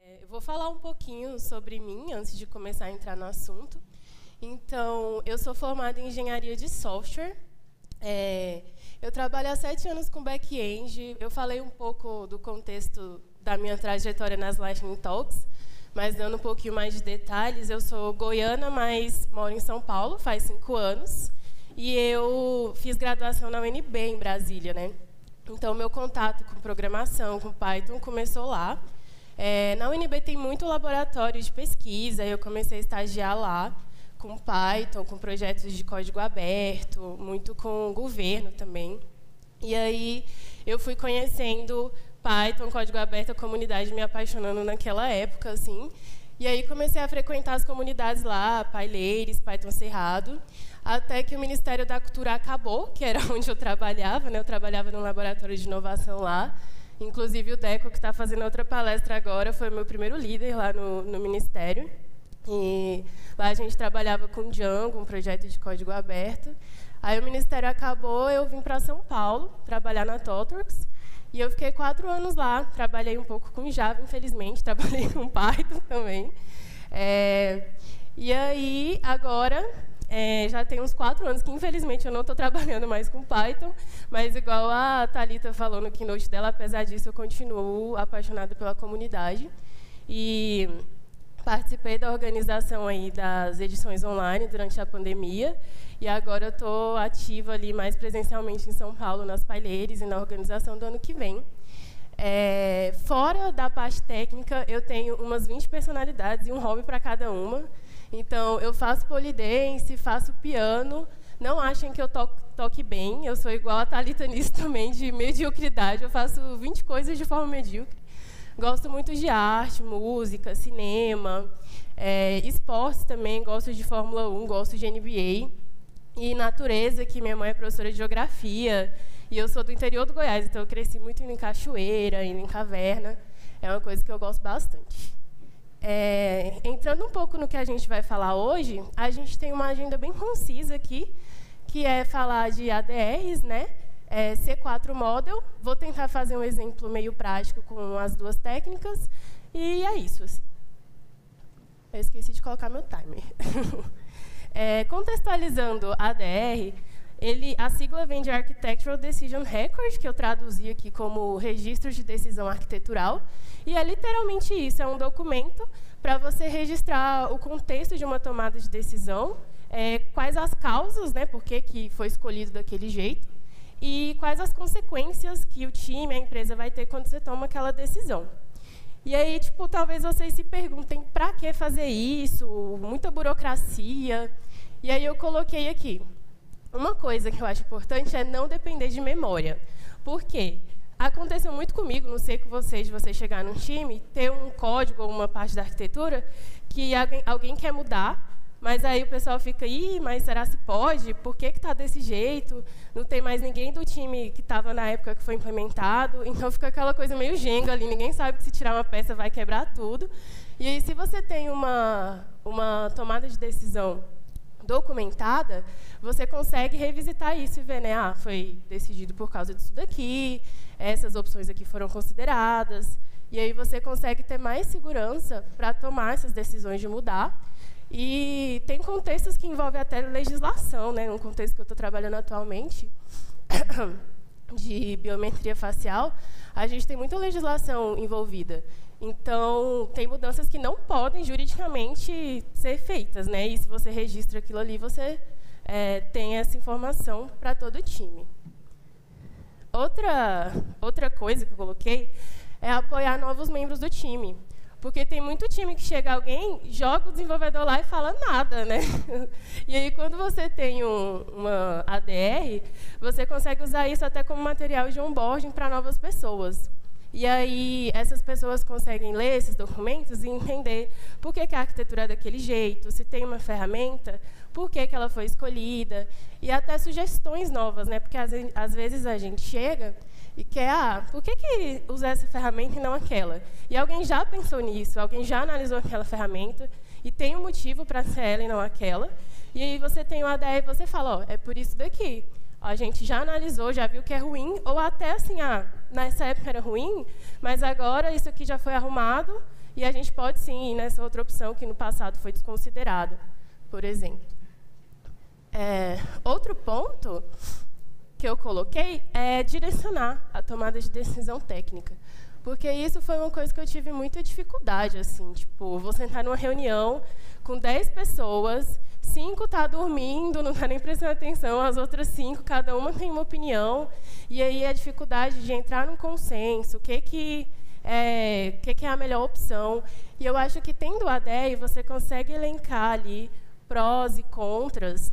Eu vou falar um pouquinho sobre mim antes de começar a entrar no assunto. Então, eu sou formada em engenharia de software. Eu trabalho há 7 anos com back-end. Eu falei um pouco do contexto da minha trajetória nas Lightning Talks, mas dando um pouquinho mais de detalhes, eu sou goiana, mas moro em São Paulo faz 5 anos. E eu fiz graduação na UNB, em Brasília, né? Então, meu contato com programação, com Python, começou lá. Na UNB tem muito laboratório de pesquisa, eu comecei a estagiar lá com Python, com projetos de código aberto, muito com o governo também. E aí eu fui conhecendo Python, código aberto, a comunidade, me apaixonando naquela época, assim. E aí comecei a frequentar as comunidades lá, PyLadies, Python Cerrado, até que o Ministério da Cultura acabou, que era onde eu trabalhava, né? Eu trabalhava num laboratório de inovação lá. Inclusive, o Deco, que está fazendo outra palestra agora, foi o meu primeiro líder lá no Ministério. E lá a gente trabalhava com Django, um projeto de código aberto. Aí o Ministério acabou, eu vim para São Paulo trabalhar na ThoughtWorks. E eu fiquei 4 anos lá, trabalhei um pouco com Java, infelizmente, trabalhei com Python também. E aí, agora, já tem uns 4 anos que, infelizmente, eu não estou trabalhando mais com Python, mas, igual a Thalita falou no keynote dela, apesar disso, eu continuo apaixonada pela comunidade. E participei da organização aí das edições online durante a pandemia, e agora eu estou ativa ali mais presencialmente em São Paulo, nas PyLadies e na organização do ano que vem. Fora da parte técnica, eu tenho umas 20 personalidades e um hobby para cada uma. Então, eu faço polidense, faço piano. Não achem que eu toque bem, eu sou igual a Thalita nisso também, de mediocridade. Eu faço 20 coisas de forma medíocre. Gosto muito de arte, música, cinema, esportes também, gosto de Fórmula 1, gosto de NBA. E natureza, que minha mãe é professora de geografia, e eu sou do interior do Goiás, então eu cresci muito indo em cachoeira, indo em caverna. É uma coisa que eu gosto bastante. Entrando um pouco no que a gente vai falar hoje, a gente tem uma agenda bem concisa aqui, que é falar de ADRs, né? C4 Model. Vou tentar fazer um exemplo meio prático com as duas técnicas, e é isso, assim. Eu esqueci de colocar meu timer. Contextualizando ADR, a sigla vem de Architectural Decision Record, que eu traduzi aqui como Registro de Decisão Arquitetural, e é literalmente isso, é um documento para você registrar o contexto de uma tomada de decisão, quais as causas, né, por que foi escolhido daquele jeito, e quais as consequências que o time, a empresa vai ter quando você toma aquela decisão. E aí, tipo, talvez vocês se perguntem, para que fazer isso? Muita burocracia. E aí eu coloquei aqui. Uma coisa que eu acho importante é não depender de memória. Por quê? Aconteceu muito comigo, não sei com vocês, de você chegar num time, ter um código ou uma parte da arquitetura que alguém quer mudar, mas aí o pessoal fica, mas será se pode? Por que está desse jeito? Não tem mais ninguém do time que estava na época que foi implementado, então fica aquela coisa meio Jenga ali, ninguém sabe que se tirar uma peça vai quebrar tudo. E aí, se você tem uma tomada de decisão documentada, você consegue revisitar isso e ver, né? Foi decidido por causa disso daqui, essas opções aqui foram consideradas, e aí você consegue ter mais segurança para tomar essas decisões de mudar. E tem contextos que envolvem até legislação, né? No contexto que eu estou trabalhando atualmente, de biometria facial, a gente tem muita legislação envolvida. Então, tem mudanças que não podem juridicamente ser feitas, né? E se você registra aquilo ali, você tem essa informação para todo o time. Outra coisa que eu coloquei é apoiar novos membros do time. Porque tem muito time que chega alguém, joga o desenvolvedor lá e fala nada, né? E aí, quando você tem uma ADR, você consegue usar isso até como material de onboarding para novas pessoas. E aí, essas pessoas conseguem ler esses documentos e entender por que a arquitetura é daquele jeito, se tem uma ferramenta, por que ela foi escolhida, e até sugestões novas, né? Porque, às vezes, a gente chega e quer, por que usar essa ferramenta e não aquela? E alguém já pensou nisso, alguém já analisou aquela ferramenta e tem um motivo para ser ela e não aquela. E aí você tem uma ADR e você fala, é por isso daqui. A gente já analisou, já viu que é ruim, ou até assim, nessa época era ruim, mas agora isso aqui já foi arrumado E a gente pode, sim, ir nessa outra opção que no passado foi desconsiderada, por exemplo. Outro ponto que eu coloquei é direcionar a tomada de decisão técnica. Porque isso foi uma coisa que eu tive muita dificuldade, assim, tipo, vou sentar numa reunião com 10 pessoas, 5 tá dormindo, não está nem prestando atenção, as outras 5, cada uma tem uma opinião, e aí a dificuldade de entrar num consenso, o que é a melhor opção. E eu acho que tendo o ADR, você consegue elencar ali prós e contras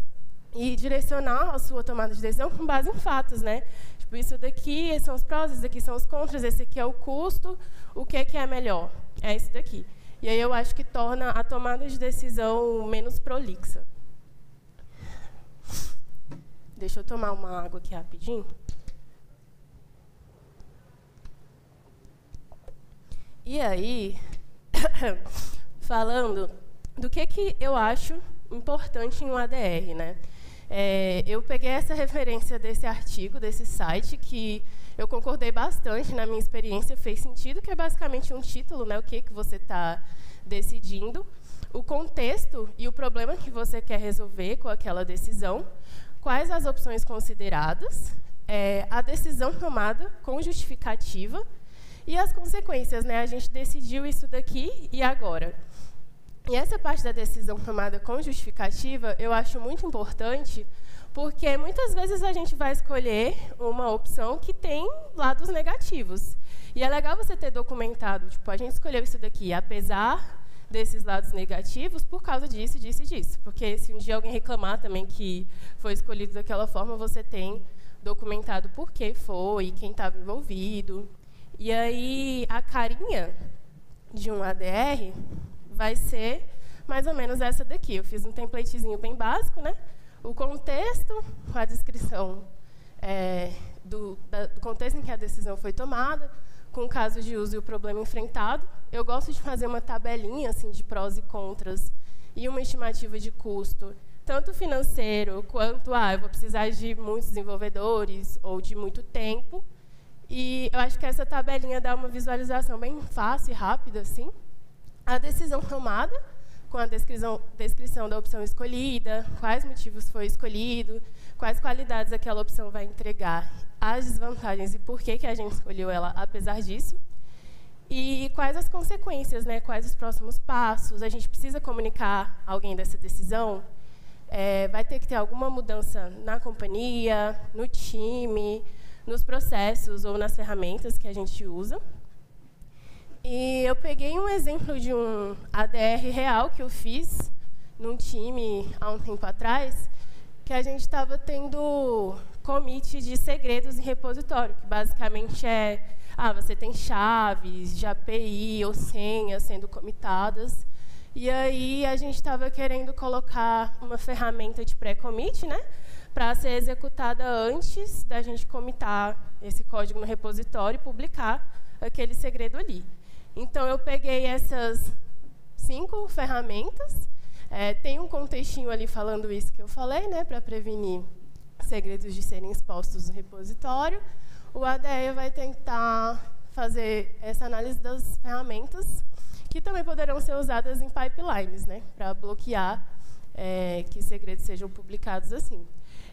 e direcionar a sua tomada de decisão com base em fatos, né? Tipo, isso daqui são os prós, isso daqui são os contras, esse aqui é o custo, o que é melhor? É isso daqui. E aí eu acho que torna a tomada de decisão menos prolixa. Deixa eu tomar uma água aqui rapidinho. E aí, falando do que eu acho importante em um ADR, né? Eu peguei essa referência desse artigo, desse site, que eu concordei bastante na minha experiência, fez sentido, que é basicamente um título, né, o que você está decidindo, o contexto e o problema que você quer resolver com aquela decisão, quais as opções consideradas, a decisão tomada com justificativa e as consequências, né? A gente decidiu isso daqui e agora. E essa parte da decisão tomada com justificativa eu acho muito importante, porque muitas vezes a gente vai escolher uma opção que tem lados negativos. E é legal você ter documentado, tipo, a gente escolheu isso daqui, apesar desses lados negativos, por causa disso, disso e disso. Porque se um dia alguém reclamar também que foi escolhido daquela forma, você tem documentado por que foi, quem estava envolvido. E aí, a carinha de um ADR vai ser mais ou menos essa daqui. Eu fiz um templatezinho bem básico, né? O contexto, com a descrição do contexto em que a decisão foi tomada, com o caso de uso e o problema enfrentado. Eu gosto de fazer uma tabelinha assim, de prós e contras e uma estimativa de custo, tanto financeiro quanto, eu vou precisar de muitos desenvolvedores ou de muito tempo. E eu acho que essa tabelinha dá uma visualização bem fácil e rápida, assim. A decisão tomada, com a descrição da opção escolhida, quais motivos foi escolhido, quais qualidades aquela opção vai entregar, as desvantagens e por que a gente escolheu ela apesar disso, e quais as consequências, né? Quais os próximos passos, a gente precisa comunicar alguém dessa decisão, vai ter que ter alguma mudança na companhia, no time, nos processos ou nas ferramentas que a gente usa. E eu peguei um exemplo de um ADR real que eu fiz num time há um tempo atrás, que a gente estava tendo commit de segredos em repositório, que basicamente você tem chaves de API ou senhas sendo commitadas, e aí a gente estava querendo colocar uma ferramenta de pré-commit, né, para ser executada antes da gente commitar esse código no repositório e publicar aquele segredo ali. Então, eu peguei essas 5 ferramentas, tem um contextinho ali falando isso que eu falei, né, para prevenir segredos de serem expostos no repositório. O ADE vai tentar fazer essa análise das ferramentas, que também poderão ser usadas em pipelines, né, para bloquear que segredos sejam publicados assim.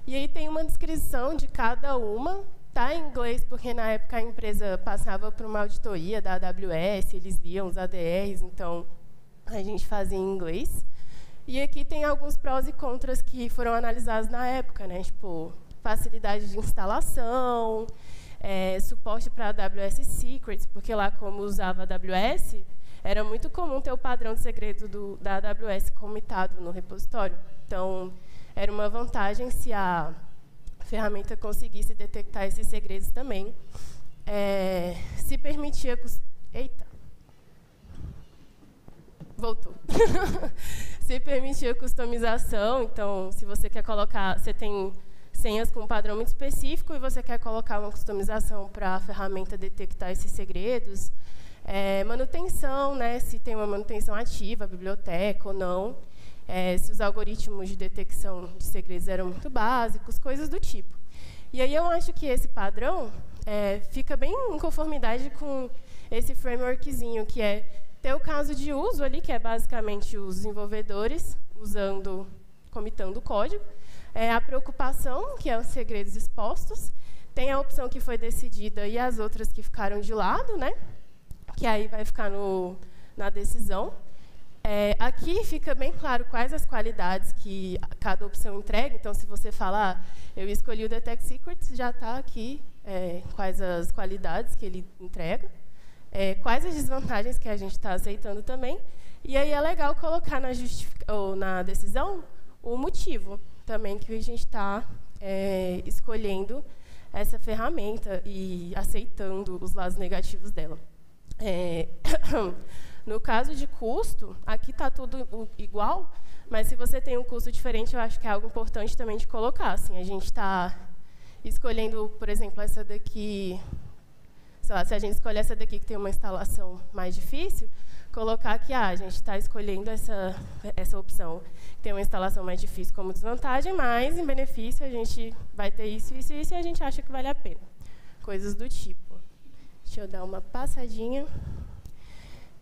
E aí tem uma descrição de cada uma. Está em inglês, porque na época a empresa passava por uma auditoria da AWS, eles viam os ADRs, então a gente fazia em inglês. E aqui tem alguns prós e contras que foram analisados na época, né? Tipo, facilidade de instalação, suporte para AWS Secrets, porque lá, como usava AWS, era muito comum ter o padrão de segredo da AWS commitado no repositório. Então, era uma vantagem se a ferramenta conseguisse detectar esses segredos também. Se permitia... Eita! Voltou. Se permitia customização, então, se você quer colocar... Você tem senhas com um padrão muito específico e você quer colocar uma customização para a ferramenta detectar esses segredos. Manutenção, né, se tem uma manutenção ativa, biblioteca ou não. Se os algoritmos de detecção de segredos eram muito básicos, coisas do tipo. E aí eu acho que esse padrão fica bem em conformidade com esse frameworkzinho, que Ter o caso de uso ali, que é basicamente os desenvolvedores comitando o código. A preocupação, que é os segredos expostos. Tem a opção que foi decidida e as outras que ficaram de lado, né? Que aí vai ficar na decisão. Aqui fica bem claro quais as qualidades que cada opção entrega. Então, se você falar, eu escolhi o Detect Secrets, já está aqui quais as qualidades que ele entrega. Quais as desvantagens que a gente está aceitando também. E aí é legal colocar na decisão o motivo também que a gente está escolhendo essa ferramenta e aceitando os lados negativos dela. No caso de custo, aqui está tudo igual, mas se você tem um custo diferente, eu acho que é algo importante também de colocar. Assim, a gente está escolhendo, por exemplo, essa daqui. Sei lá, se a gente escolher essa daqui que tem uma instalação mais difícil, colocar que a gente está escolhendo essa opção que tem uma instalação mais difícil como desvantagem, mas em benefício a gente vai ter isso, isso e isso, e a gente acha que vale a pena. Coisas do tipo. Deixa eu dar uma passadinha.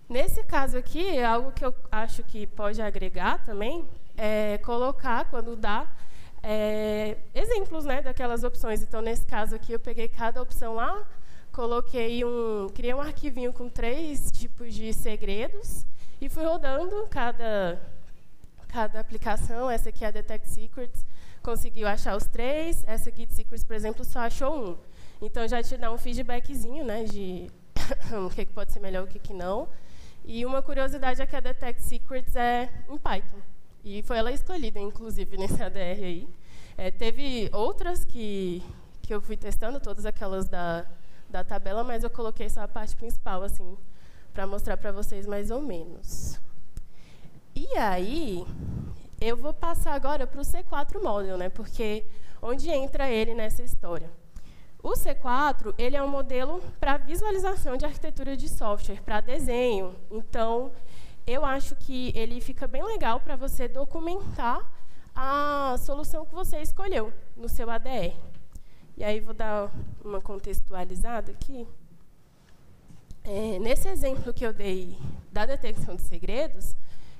Nesse caso aqui, algo que eu acho que pode agregar também é colocar, quando dá, exemplos, né, daquelas opções. Então, nesse caso aqui, eu peguei cada opção lá, criei um arquivinho com 3 tipos de segredos e fui rodando cada aplicação. Essa aqui é a Detect Secrets, conseguiu achar os 3. Essa Git Secrets, por exemplo, só achou 1. Então, já te dá um feedbackzinho, né, de o que pode ser melhor, o que não. E uma curiosidade é que a Detect Secrets é em Python. E foi ela escolhida, inclusive, nesse ADR aí. Teve outras que eu fui testando, todas aquelas da tabela, mas eu coloquei só a parte principal, assim, para mostrar para vocês mais ou menos. E aí, eu vou passar agora para o C4 Model, né, porque onde entra ele nessa história? O C4, ele é um modelo para visualização de arquitetura de software, para desenho. Então, eu acho que ele fica bem legal para você documentar a solução que você escolheu no seu ADR. E aí, vou dar uma contextualizada aqui. Nesse exemplo que eu dei da detecção de segredos,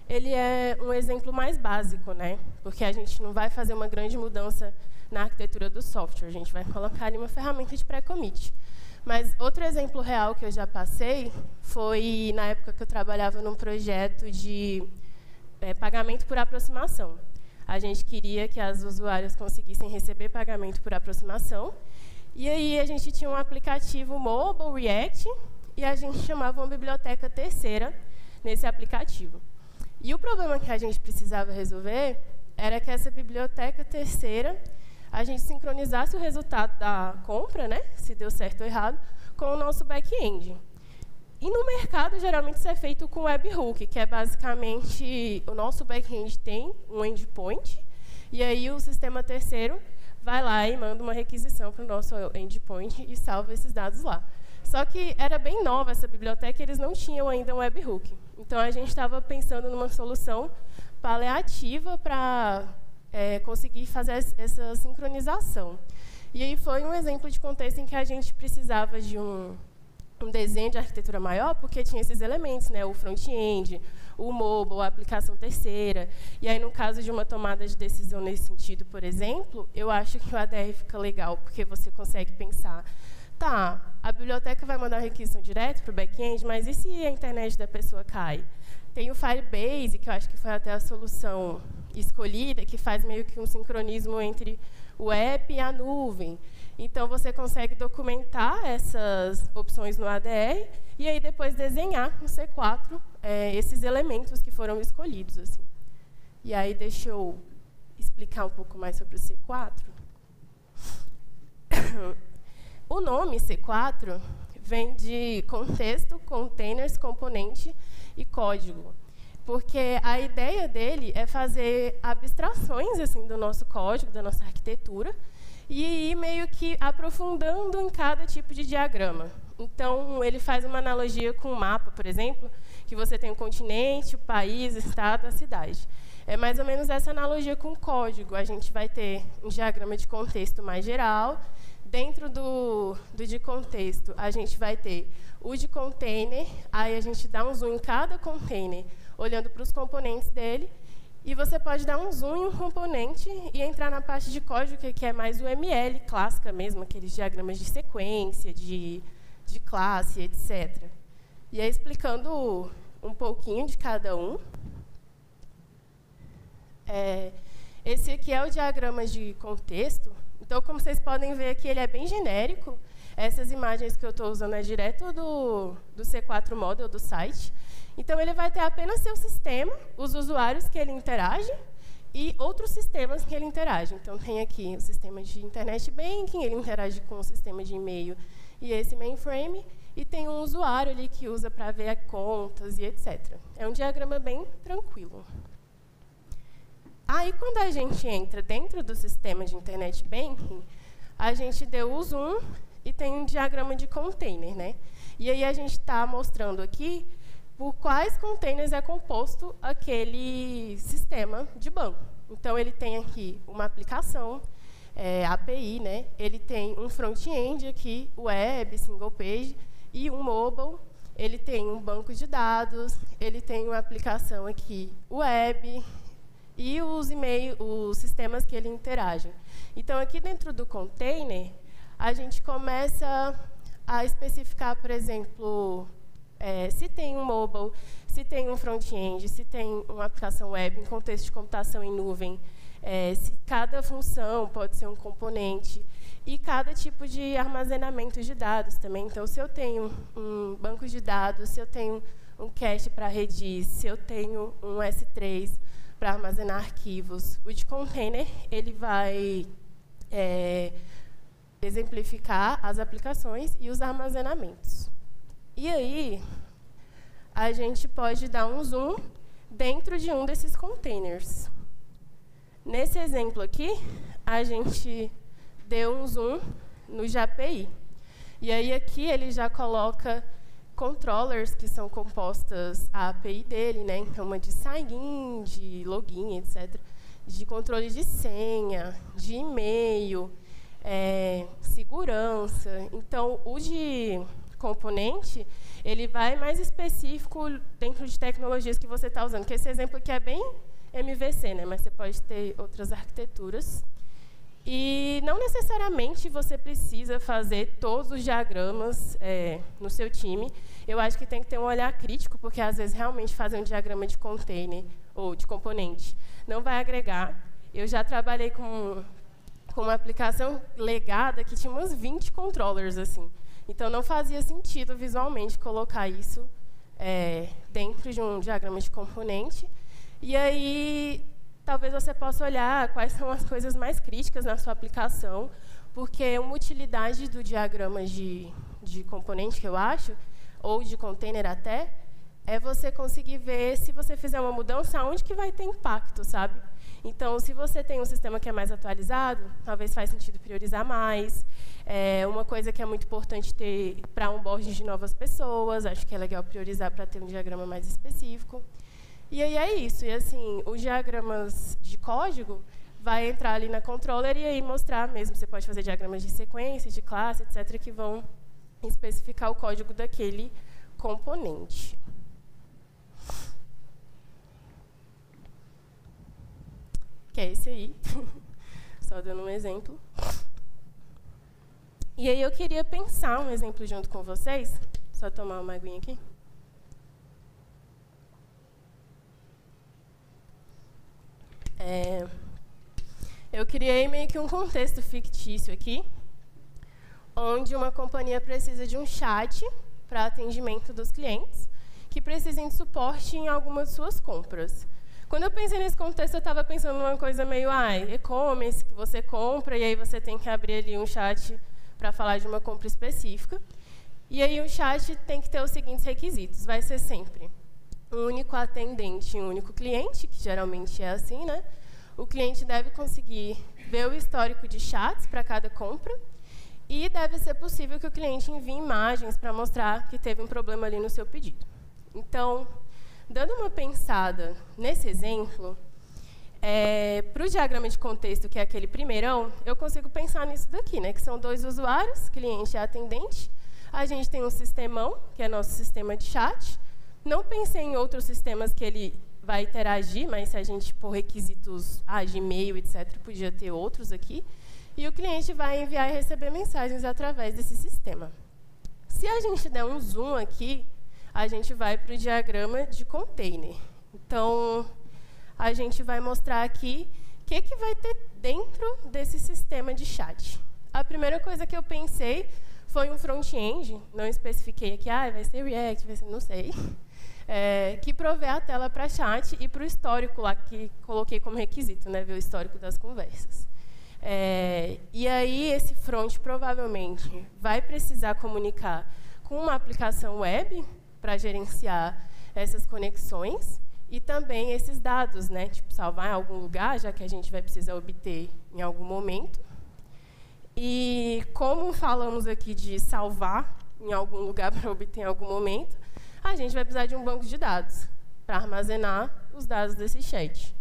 ele é um exemplo mais básico, né? Porque a gente não vai fazer uma grande mudança na arquitetura do software. A gente vai colocar ali uma ferramenta de pré-commit. Mas outro exemplo real que eu já passei foi na época que eu trabalhava num projeto de pagamento por aproximação. A gente queria que as usuárias conseguissem receber pagamento por aproximação. E aí a gente tinha um aplicativo mobile, React, e a gente chamava uma biblioteca terceira nesse aplicativo. E o problema que a gente precisava resolver era que essa biblioteca terceira, a gente sincronizasse o resultado da compra, né, se deu certo ou errado, com o nosso back-end. E no mercado, geralmente, isso é feito com webhook, que é basicamente o nosso back-end tem um endpoint, e aí o sistema terceiro vai lá e manda uma requisição para o nosso endpoint e salva esses dados lá. Só que era bem nova essa biblioteca e eles não tinham ainda um webhook. Então, a gente estava pensando numa solução paliativa para conseguir fazer essa sincronização. E aí foi um exemplo de contexto em que a gente precisava de um desenho de arquitetura maior, porque tinha esses elementos, né, o front-end, o mobile, a aplicação terceira. E aí, no caso de uma tomada de decisão nesse sentido, por exemplo, eu acho que o ADR fica legal, porque você consegue pensar, tá, a biblioteca vai mandar a requisição direto para o back-end, mas e se a internet da pessoa cai? Tem o Firebase, que eu acho que foi até a solução escolhida, que faz meio que um sincronismo entre o app e a nuvem. Então, você consegue documentar essas opções no ADR e aí depois desenhar no C4 esses elementos que foram escolhidos. Assim. E aí, deixa eu explicar um pouco mais sobre o C4. O nome C4 vem de contexto, containers, componente e código. Porque a ideia dele é fazer abstrações assim, do nosso código, da nossa arquitetura, e ir meio que aprofundando em cada tipo de diagrama. Então, ele faz uma analogia com o mapa, por exemplo, que você tem o continente, o país, o estado, a cidade. É mais ou menos essa analogia com o código. A gente vai ter um diagrama de contexto mais geral, Dentro do de contexto, a gente vai ter o de container, aí a gente dá um zoom em cada container, olhando para os componentes dele, e você pode dar um zoom em um componente e entrar na parte de código, que é mais o ML, clássica mesmo, aqueles diagramas de sequência, de classe, etc. E aí, explicando um pouquinho de cada um. Esse aqui é o diagrama de contexto. Então, como vocês podem ver aqui, ele é bem genérico. Essas imagens que eu estou usando é direto do C4 Model, do site. Então, ele vai ter apenas seu sistema, os usuários que ele interage e outros sistemas que ele interage. Então, tem aqui o sistema de Internet Banking, ele interage com o sistema de e-mail e esse mainframe. E tem um usuário ali que usa para ver contas e etc. É um diagrama bem tranquilo. Aí, quando a gente entra dentro do sistema de Internet Banking, a gente deu o zoom e tem um diagrama de container, né? E aí a gente está mostrando aqui por quais containers é composto aquele sistema de banco. Então, ele tem aqui uma aplicação, API, né? Ele tem um front-end aqui, web, single page, e um mobile. Ele tem um banco de dados, ele tem uma aplicação aqui, web, e os sistemas que ele interage. Então, aqui dentro do container, a gente começa a especificar, por exemplo, se tem um mobile, se tem um front-end, se tem uma aplicação web em contexto de computação em nuvem, se cada função pode ser um componente, e cada tipo de armazenamento de dados também. Então, se eu tenho um banco de dados, se eu tenho um cache para Redis, se eu tenho um S3, para armazenar arquivos. O de container, ele vai exemplificar as aplicações e os armazenamentos. E aí, a gente pode dar um zoom dentro de um desses containers. Nesse exemplo aqui, a gente deu um zoom no API. E aí, aqui, ele já coloca controllers que são compostas a API dele, né? Então, uma de sign-in, de login, etc. De controle de senha, de e-mail, segurança. Então, o de componente, ele vai mais específico dentro de tecnologias que você está usando. Porque esse exemplo aqui é bem MVC, né? Mas você pode ter outras arquiteturas. E não necessariamente você precisa fazer todos os diagramas no seu time. Eu acho que tem que ter um olhar crítico, porque às vezes realmente fazer um diagrama de container ou de componente não vai agregar. Eu já trabalhei com uma aplicação legada que tinha uns 20 controllers, assim. Então, não fazia sentido visualmente colocar isso dentro de um diagrama de componente. E aí, talvez você possa olhar quais são as coisas mais críticas na sua aplicação, porque uma utilidade do diagrama de componente, que eu acho, ou de container até, é você conseguir ver, se você fizer uma mudança, onde que vai ter impacto, sabe? Então, se você tem um sistema que é mais atualizado, talvez faz sentido priorizar mais. Uma coisa que é muito importante ter para onboarding de novas pessoas, acho que é legal priorizar para ter um diagrama mais específico. E aí é isso. E assim, os diagramas de código vai entrar ali na controller e aí mostrar mesmo. Você pode fazer diagramas de sequência, de classe, etc., que vão especificar o código daquele componente. Que é esse aí. Só dando um exemplo. E aí eu queria pensar um exemplo junto com vocês. Só tomar uma aguinha aqui. Eu criei meio que um contexto fictício aqui, onde uma companhia precisa de um chat para atendimento dos clientes, que precisem de suporte em algumas de suas compras. Quando eu pensei nesse contexto, eu estava pensando numa coisa meio e-commerce, que você compra e aí você tem que abrir ali um chat para falar de uma compra específica. E aí o chat tem que ter os seguintes requisitos. Vai ser sempre um único atendente e um único cliente, que geralmente é assim, né? O cliente deve conseguir ver o histórico de chats para cada compra e deve ser possível que o cliente envie imagens para mostrar que teve um problema ali no seu pedido. Então, dando uma pensada nesse exemplo, Para o diagrama de contexto, que é aquele primeirão, eu consigo pensar nisso daqui, né? Que são 2 usuários, cliente e atendente. A gente tem um sistemão, que é nosso sistema de chat. Não pensei em outros sistemas que ele vai interagir, mas se a gente pôr requisitos de e-mail, etc., podia ter outros aqui. E o cliente vai enviar e receber mensagens através desse sistema. Se a gente der um zoom aqui, a gente vai para o diagrama de container. Então, a gente vai mostrar aqui o que vai ter dentro desse sistema de chat. A primeira coisa que eu pensei foi um front-end, não especifiquei aqui, vai ser React, vai ser, não sei, que provê a tela para chat e para o histórico lá, que coloquei como requisito, né, ver o histórico das conversas. E aí, esse front provavelmente vai precisar comunicar com uma aplicação web para gerenciar essas conexões e também esses dados, né, tipo salvar em algum lugar, já que a gente vai precisar obter em algum momento. E como falamos aqui de salvar em algum lugar para obter em algum momento, a gente vai precisar de um banco de dados para armazenar os dados desse chat.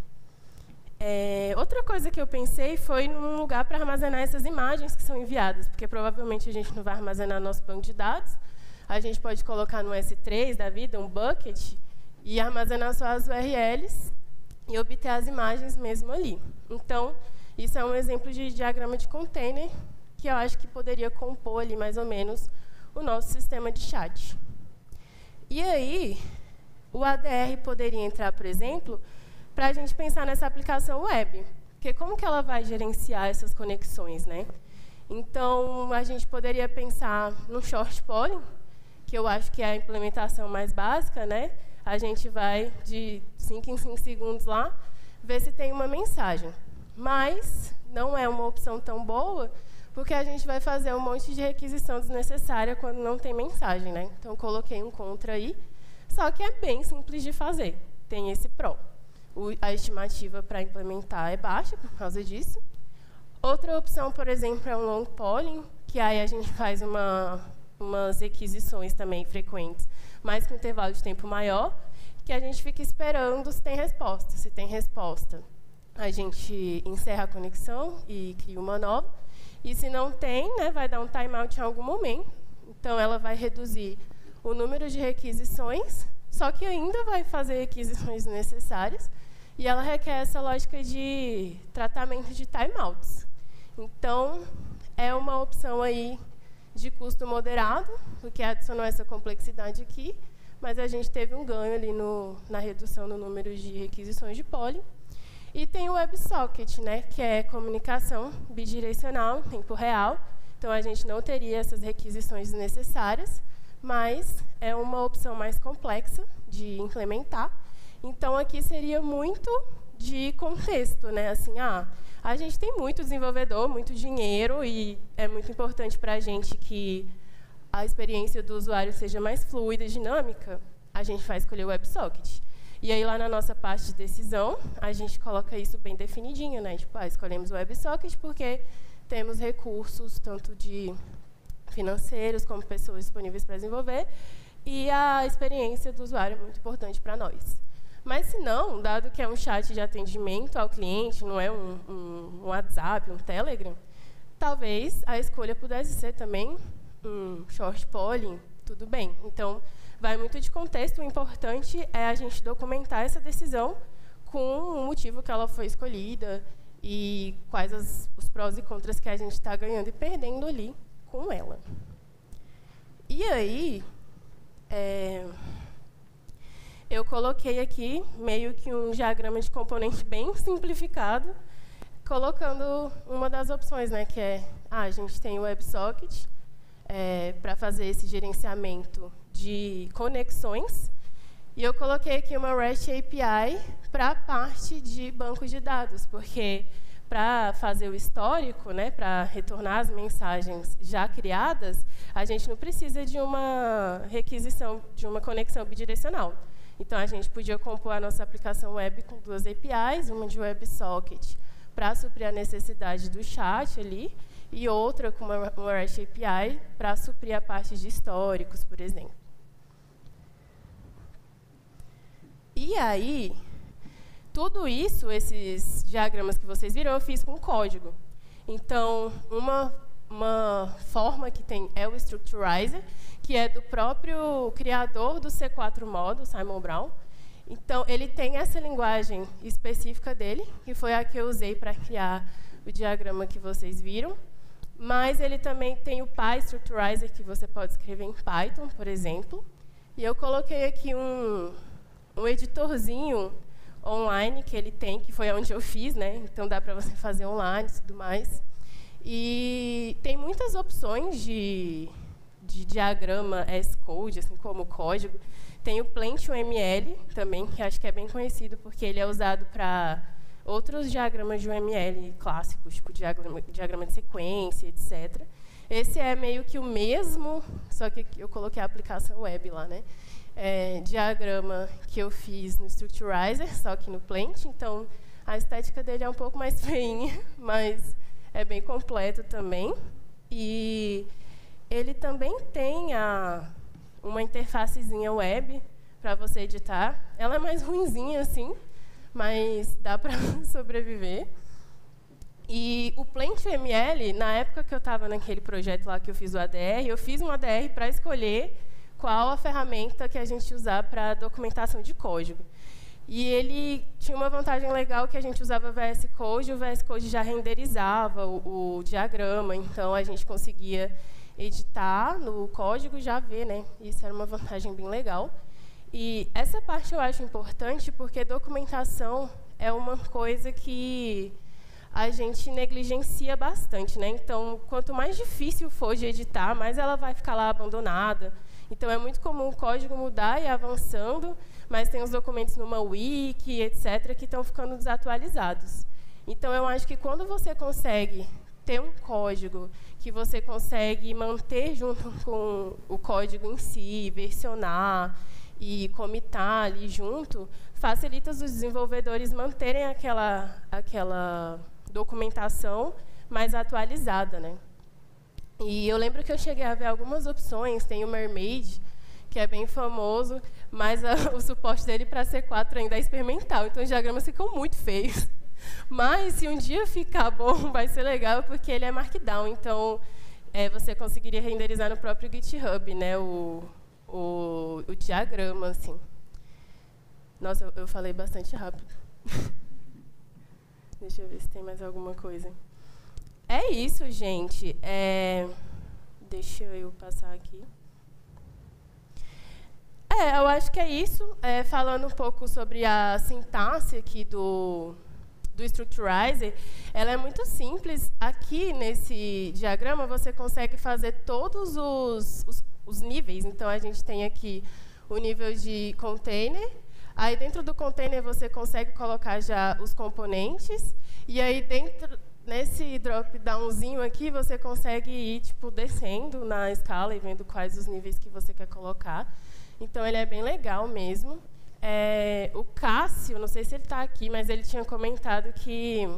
Outra coisa que eu pensei foi num lugar para armazenar essas imagens que são enviadas, porque provavelmente a gente não vai armazenar nosso banco de dados. A gente pode colocar no S3 da vida, um bucket, e armazenar só as URLs e obter as imagens mesmo ali. Então, isso é um exemplo de diagrama de container que eu acho que poderia compor ali mais ou menos o nosso sistema de chat. E aí, o ADR poderia entrar, por exemplo, para a gente pensar nessa aplicação web. Porque como que ela vai gerenciar essas conexões, né? Então, a gente poderia pensar no short polling, que eu acho que é a implementação mais básica, né? A gente vai de 5 em 5 segundos lá, ver se tem uma mensagem. Mas não é uma opção tão boa, porque a gente vai fazer um monte de requisição desnecessária quando não tem mensagem, né? Então, coloquei um contra aí, só que é bem simples de fazer, tem esse pró. A estimativa para implementar é baixa por causa disso. Outra opção, por exemplo, é um long polling, que aí a gente faz umas requisições também frequentes, mas com intervalo de tempo maior, que a gente fica esperando se tem resposta. Se tem resposta, a gente encerra a conexão e cria uma nova. E se não tem, né, vai dar um timeout em algum momento. Então, ela vai reduzir o número de requisições, só que ainda vai fazer requisições necessárias, e ela requer essa lógica de tratamento de timeouts. Então, é uma opção aí de custo moderado, porque adicionou essa complexidade aqui, mas a gente teve um ganho ali na redução no número de requisições de polling. E tem o WebSocket, né, que é comunicação bidirecional, em tempo real. Então, a gente não teria essas requisições necessárias, mas é uma opção mais complexa de implementar. Então, aqui seria muito de contexto, né? Assim, a gente tem muito desenvolvedor, muito dinheiro, e é muito importante para a gente que a experiência do usuário seja mais fluida e dinâmica. A gente vai escolher o WebSocket. E aí, lá na nossa parte de decisão, a gente coloca isso bem definidinho, né? Tipo, escolhemos o WebSocket porque temos recursos, tanto de financeiros como pessoas disponíveis para desenvolver, e a experiência do usuário é muito importante para nós. Mas, se não, dado que é um chat de atendimento ao cliente, não é um WhatsApp, um Telegram, talvez a escolha pudesse ser também um short polling, tudo bem. Então, vai muito de contexto, o importante é a gente documentar essa decisão com o motivo que ela foi escolhida e quais os prós e contras que a gente está ganhando e perdendo ali com ela. E aí, eu coloquei aqui meio que um diagrama de componente bem simplificado, colocando uma das opções, né, que é, a gente tem o WebSocket para fazer esse gerenciamento de conexões, e eu coloquei aqui uma REST API para a parte de banco de dados, porque para fazer o histórico, né, para retornar as mensagens já criadas, a gente não precisa de uma requisição, de uma conexão bidirecional. Então, a gente podia compor a nossa aplicação web com 2 APIs, uma de WebSocket para suprir a necessidade do chat ali, e outra com uma REST API para suprir a parte de históricos, por exemplo. E aí, tudo isso, esses diagramas que vocês viram, eu fiz com código. Então, uma forma que tem é o Structurizer, que é do próprio criador do C4 Model, Simon Brown. Então, ele tem essa linguagem específica dele, que foi a que eu usei para criar o diagrama que vocês viram. Mas ele também tem o PyStructurizer, que você pode escrever em Python, por exemplo. E eu coloquei aqui um editorzinho online que ele tem, que foi onde eu fiz, né? Então dá para você fazer online e tudo mais. E tem muitas opções de diagrama S-Code, assim como código. Tem o Plant.uml também, que acho que é bem conhecido, porque ele é usado para outros diagramas de UML clássicos, tipo diagrama de sequência, etc. Esse é meio que o mesmo, só que eu coloquei a aplicação web lá, né? Diagrama que eu fiz no Structurizer, só que no Plant. Então, a estética dele é um pouco mais feinha, mas é bem completo também. E ele também tem uma interfacezinha web para você editar. Ela é mais ruinzinha, assim, mas dá para sobreviver. E o Plant.uml, na época que eu estava naquele projeto lá que eu fiz o ADR, eu fiz um ADR para escolher qual a ferramenta que a gente usar para documentação de código. E ele tinha uma vantagem legal que a gente usava VS Code, e o VS Code já renderizava o diagrama, então a gente conseguia editar no código e já ver, né? Isso era uma vantagem bem legal. E essa parte eu acho importante porque documentação é uma coisa que a gente negligencia bastante, né? Então, quanto mais difícil for de editar, mais ela vai ficar lá abandonada. Então, é muito comum o código mudar e ir avançando, mas tem os documentos numa wiki, etc., que estão ficando desatualizados. Então, eu acho que quando você consegue ter um código que você consegue manter junto com o código em si, versionar e comitar ali junto, facilita os desenvolvedores manterem aquela documentação mais atualizada, né? E eu lembro que eu cheguei a ver algumas opções, tem o Mermaid, que é bem famoso, mas o suporte dele para C4 ainda é experimental, então os diagramas ficam muito feios. Mas, se um dia ficar bom, vai ser legal, porque ele é Markdown, então você conseguiria renderizar no próprio GitHub, né, o diagrama, assim. Nossa, eu falei bastante rápido. Deixa eu ver se tem mais alguma coisa. É isso, gente. Deixa eu passar aqui. Eu acho que é isso. Falando um pouco sobre a sintaxe aqui do Structurizer, ela é muito simples. Aqui, nesse diagrama, você consegue fazer todos os níveis. Então, a gente tem aqui o nível de container. Aí, dentro do container, você consegue colocar já os componentes. E aí, nesse drop-downzinho aqui, você consegue ir descendo na escala e vendo quais os níveis que você quer colocar. Então, ele é bem legal mesmo. O Cássio, não sei se ele está aqui, mas ele tinha comentado que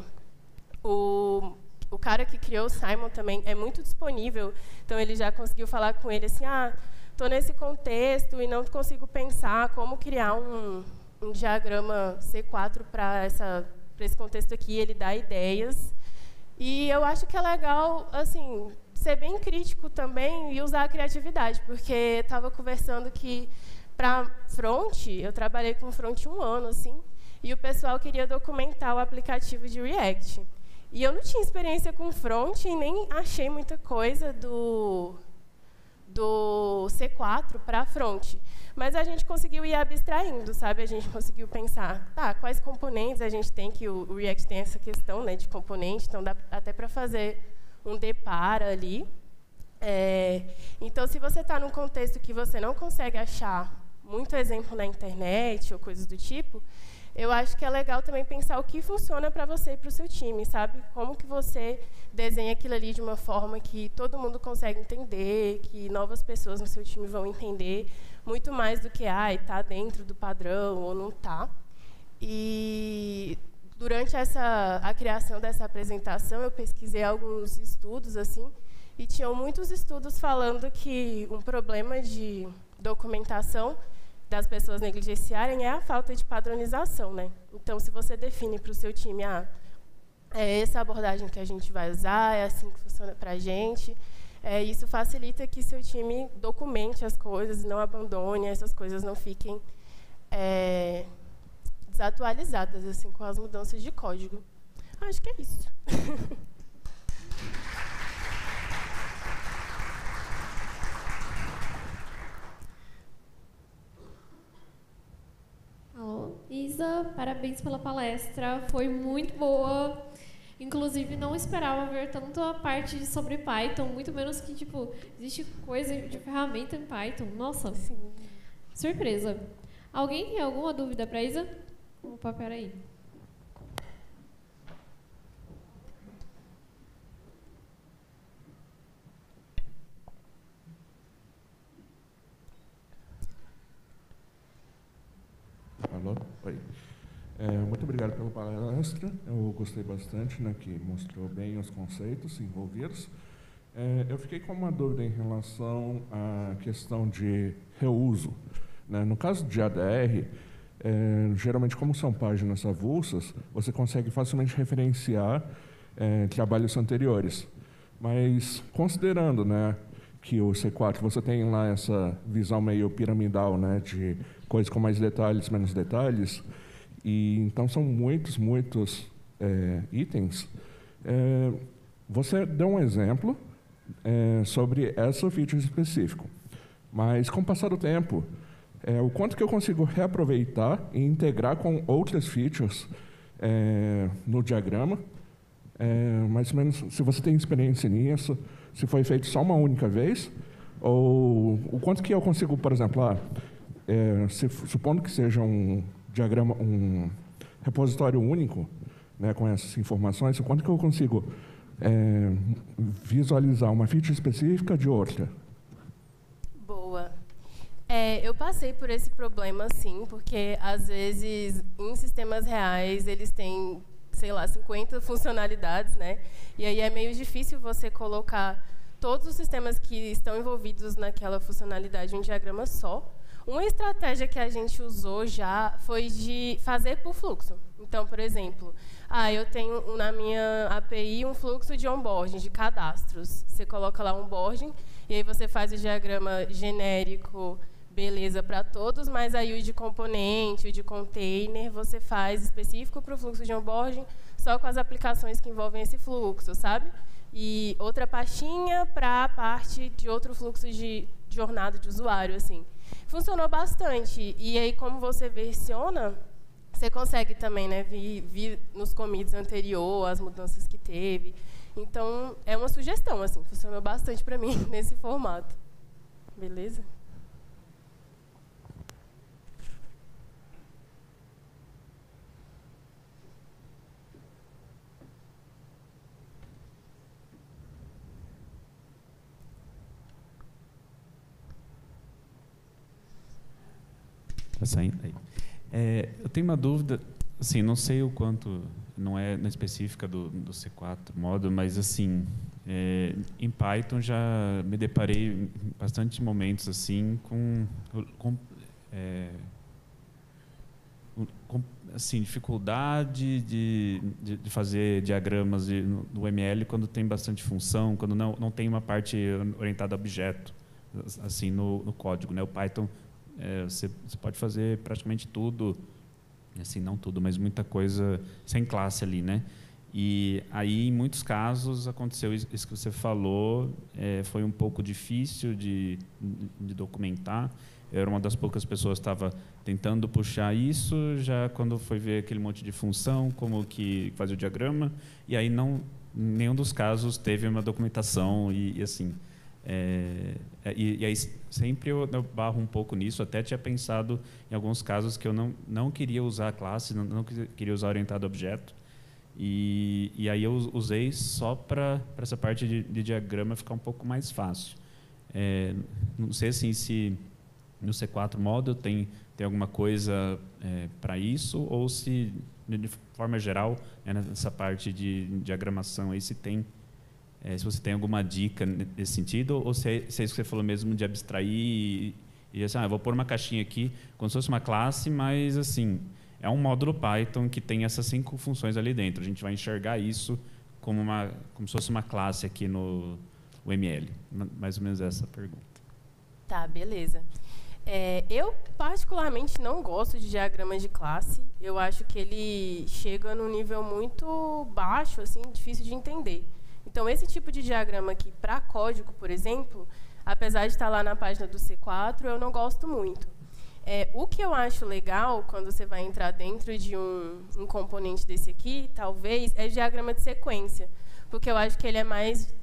o cara que criou o Simon também é muito disponível. Então, ele já conseguiu falar com ele assim, estou nesse contexto e não consigo pensar como criar um diagrama C4 para esse contexto aqui. Ele dá ideias. E eu acho que é legal, assim, ser bem crítico também e usar a criatividade, porque estava conversando que para front, eu trabalhei com front 1 ano, assim, e o pessoal queria documentar o aplicativo de React. E eu não tinha experiência com front e nem achei muita coisa do C4 para front. Mas a gente conseguiu ir abstraindo, sabe? A gente conseguiu pensar, quais componentes a gente tem, que o React tem essa questão, né, de componente, então dá até para fazer um depara ali. Então, se você está num contexto que você não consegue achar muito exemplo na internet ou coisas do tipo, eu acho que é legal também pensar o que funciona para você e para o seu time, sabe? Como que você desenha aquilo ali de uma forma que todo mundo consegue entender, que novas pessoas no seu time vão entender, muito mais do que, está dentro do padrão ou não está. E durante a criação dessa apresentação, eu pesquisei alguns estudos, assim, e tinham muitos estudos falando que um problema de documentação das pessoas negligenciarem é a falta de padronização, né? Então, se você define para o seu time, é essa abordagem que a gente vai usar, é assim que funciona para a gente, isso facilita que seu time documente as coisas, não abandone, essas coisas não fiquem desatualizadas assim, com as mudanças de código. Acho que é isso. Alô, Isa, parabéns pela palestra, foi muito boa. Inclusive, não esperava ver tanto a parte sobre Python, muito menos que, tipo, existe coisa de ferramenta em Python. Nossa, sim. Surpresa. Alguém tem alguma dúvida para Isa? Opa, peraí. Alô? Oi. Muito obrigado pela palestra. Eu gostei bastante, né, que mostrou bem os conceitos envolvidos. Eu fiquei com uma dúvida em relação à questão de reuso, né? No caso de ADR, geralmente, como são páginas avulsas, você consegue facilmente referenciar trabalhos anteriores. Mas, considerando, né, que o C4 você tem lá essa visão meio piramidal, né, de coisas com mais detalhes, menos detalhes, e então são muitos itens. Você deu um exemplo sobre essa feature específica, mas com o passar do tempo, o quanto que eu consigo reaproveitar e integrar com outras features no diagrama, mais ou menos, se você tem experiência nisso, se foi feito só uma única vez, ou o quanto que eu consigo, por exemplo, supondo que seja um diagrama, um repositório único, né, com essas informações, o quanto que eu consigo visualizar uma feature específica de outra? Boa. Eu passei por esse problema, sim, porque, às vezes, em sistemas reais, eles têm, sei lá, 50 funcionalidades, né? E aí é meio difícil você colocar todos os sistemas que estão envolvidos naquela funcionalidade em um diagrama só. Uma estratégia que a gente usou já foi de fazer por fluxo. Então, por exemplo, eu tenho na minha API um fluxo de onboarding, de cadastros. Você coloca lá onboarding, e aí você faz o diagrama genérico, beleza, para todos, mas aí o de componente, o de container, você faz específico para o fluxo de onboarding, só com as aplicações que envolvem esse fluxo, sabe? E outra pastinha para a parte de outro fluxo de jornada de usuário, assim. Funcionou bastante. E aí, como você versiona, você consegue também, né, vir nos commits anterior, as mudanças que teve. Então, é uma sugestão, assim, funcionou bastante para mim nesse formato. Beleza? Tá saindo aí. Eu tenho uma dúvida, assim, não sei o quanto, não é na específica do C4 modo, mas assim, em Python já me deparei em bastante momentos assim com assim, dificuldade de fazer diagramas no ML quando tem bastante função, quando não tem uma parte orientada a objeto, assim, no código, né? O Python você pode fazer praticamente tudo, assim, não tudo, mas muita coisa sem classe ali, né? E aí, em muitos casos, aconteceu isso que você falou, foi um pouco difícil de documentar. Eu era uma das poucas pessoas que estava tentando puxar isso, já quando foi ver aquele monte de função, como que fazia o diagrama, e aí nenhum dos casos teve uma documentação e assim... E aí sempre eu barro um pouco nisso. Até tinha pensado em alguns casos que eu não queria usar a classe, não queria usar orientado a objeto, e aí eu usei só para essa parte de diagrama ficar um pouco mais fácil. Não sei assim, se no C4 Model tem alguma coisa para isso, ou se de forma geral, nessa parte de diagramação aí, se você tem alguma dica nesse sentido, ou se é isso que você falou mesmo de abstrair E assim, eu vou pôr uma caixinha aqui, como se fosse uma classe, mas assim, é um módulo Python que tem essas 5 funções ali dentro. A gente vai enxergar isso como se fosse uma classe aqui no UML. Mais ou menos essa pergunta. Tá, beleza. Eu, particularmente, não gosto de diagramas de classe. Eu acho que ele chega num nível muito baixo, assim, difícil de entender. Então, esse tipo de diagrama aqui, para código, por exemplo, apesar de estar lá na página do C4, eu não gosto muito. O que eu acho legal, quando você vai entrar dentro de um componente desse aqui, talvez, é diagrama de sequência. Porque eu acho que ele é mais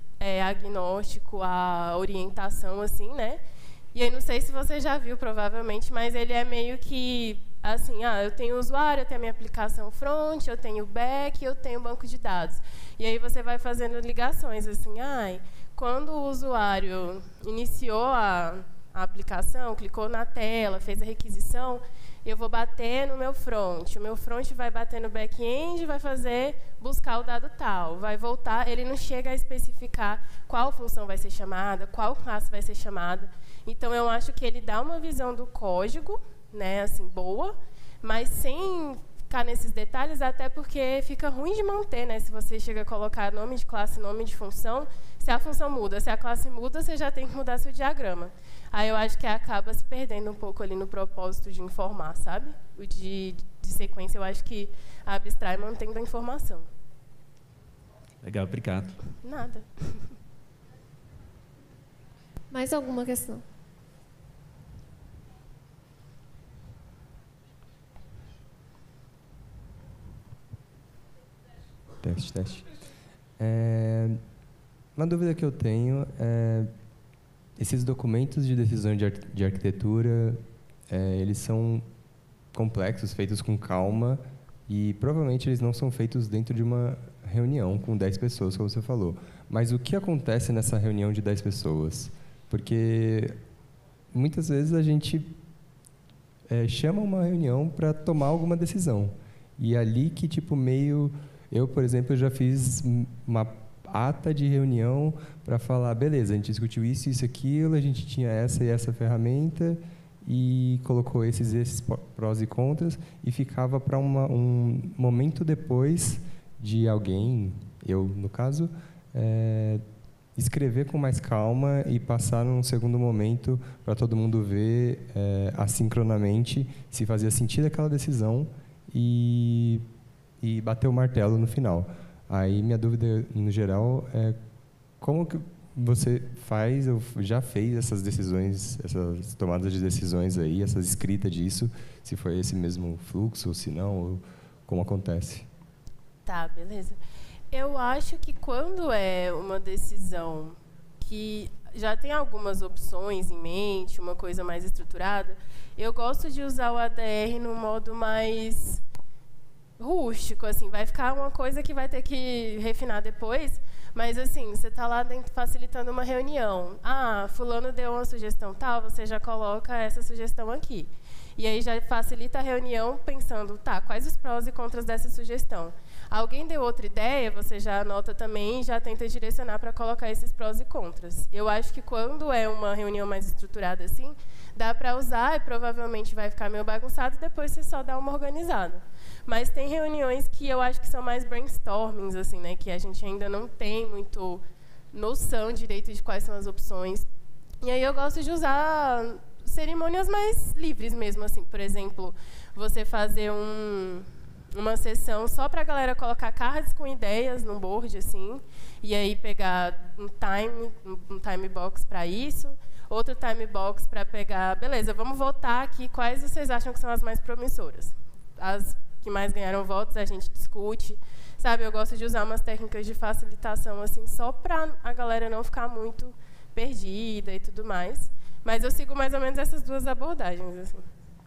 agnóstico à orientação, assim, né? E aí, não sei se você já viu, provavelmente, mas ele é meio que, assim, eu tenho o usuário, eu tenho a minha aplicação front, eu tenho o back, eu tenho o banco de dados. E aí você vai fazendo ligações, assim, quando o usuário iniciou a aplicação, clicou na tela, fez a requisição, eu vou bater no meu front. O meu front vai bater no back-end, vai buscar o dado tal, vai voltar. Ele não chega a especificar qual função vai ser chamada, qual classe vai ser chamada. Então, eu acho que ele dá uma visão do código, né, assim, boa, mas sem ficar nesses detalhes, até porque fica ruim de manter, né? Se você chega a colocar nome de classe, nome de função, se a função muda, se a classe muda, você já tem que mudar seu diagrama. Aí eu acho que acaba se perdendo um pouco ali no propósito de informar, sabe? O de sequência, eu acho que abstrai mantendo a informação. Legal, obrigado. Nada. Mais alguma questão? Teste. Uma dúvida que eu tenho é, esses documentos de decisão de arquitetura, eles são complexos, feitos com calma, e provavelmente eles não são feitos dentro de uma reunião com 10 pessoas, como você falou. Mas o que acontece nessa reunião de 10 pessoas? Porque muitas vezes a gente chama uma reunião para tomar alguma decisão. E ali que, tipo, meio... Eu, por exemplo, já fiz uma ata de reunião para falar, beleza, a gente discutiu isso, isso, aquilo, a gente tinha essa e essa ferramenta e colocou esses prós e contras e ficava para um momento depois de alguém, eu, no caso, escrever com mais calma e passar num segundo momento para todo mundo ver assincronamente se fazia sentido aquela decisão e bater o martelo no final. Aí minha dúvida, no geral, é como que você faz ou já fez essas decisões, essas tomadas de decisões aí, essas escritas disso, se foi esse mesmo fluxo, ou se não, ou como acontece? Tá, beleza. Eu acho que quando é uma decisão que já tem algumas opções em mente, uma coisa mais estruturada, eu gosto de usar o ADR no modo mais rústico, assim, vai ficar uma coisa que vai ter que refinar depois, mas assim, você está lá dentro facilitando uma reunião. Fulano deu uma sugestão tal, você já coloca essa sugestão aqui. E aí já facilita a reunião pensando, quais os prós e contras dessa sugestão? Alguém deu outra ideia, você já anota também e já tenta direcionar para colocar esses prós e contras. Eu acho que quando é uma reunião mais estruturada assim, dá para usar e provavelmente vai ficar meio bagunçado e depois você só dá uma organizada. Mas tem reuniões que eu acho que são mais brainstormings, assim, né, que a gente ainda não tem muito noção direito de quais são as opções. E aí eu gosto de usar cerimônias mais livres mesmo, assim, por exemplo, você fazer uma sessão só para a galera colocar cards com ideias no board, assim, e aí pegar um time box para isso, outro time box para pegar, beleza, vamos votar aqui quais vocês acham que são as mais promissoras. As que mais ganharam votos a gente discute, sabe? Eu gosto de usar umas técnicas de facilitação, assim, só para a galera não ficar muito perdida e tudo mais. Mas eu sigo mais ou menos essas duas abordagens, assim.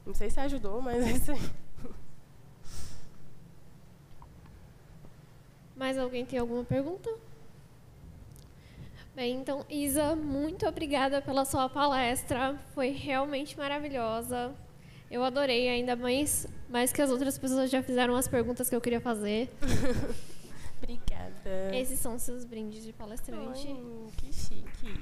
Não sei se ajudou, mas é isso aí. Mais alguém tem alguma pergunta? Bem, então, Isa, muito obrigada pela sua palestra. Foi realmente maravilhosa. Eu adorei, ainda mais que as outras pessoas já fizeram as perguntas que eu queria fazer. Obrigada. Esses são seus brindes de palestrante. Ai, que chique.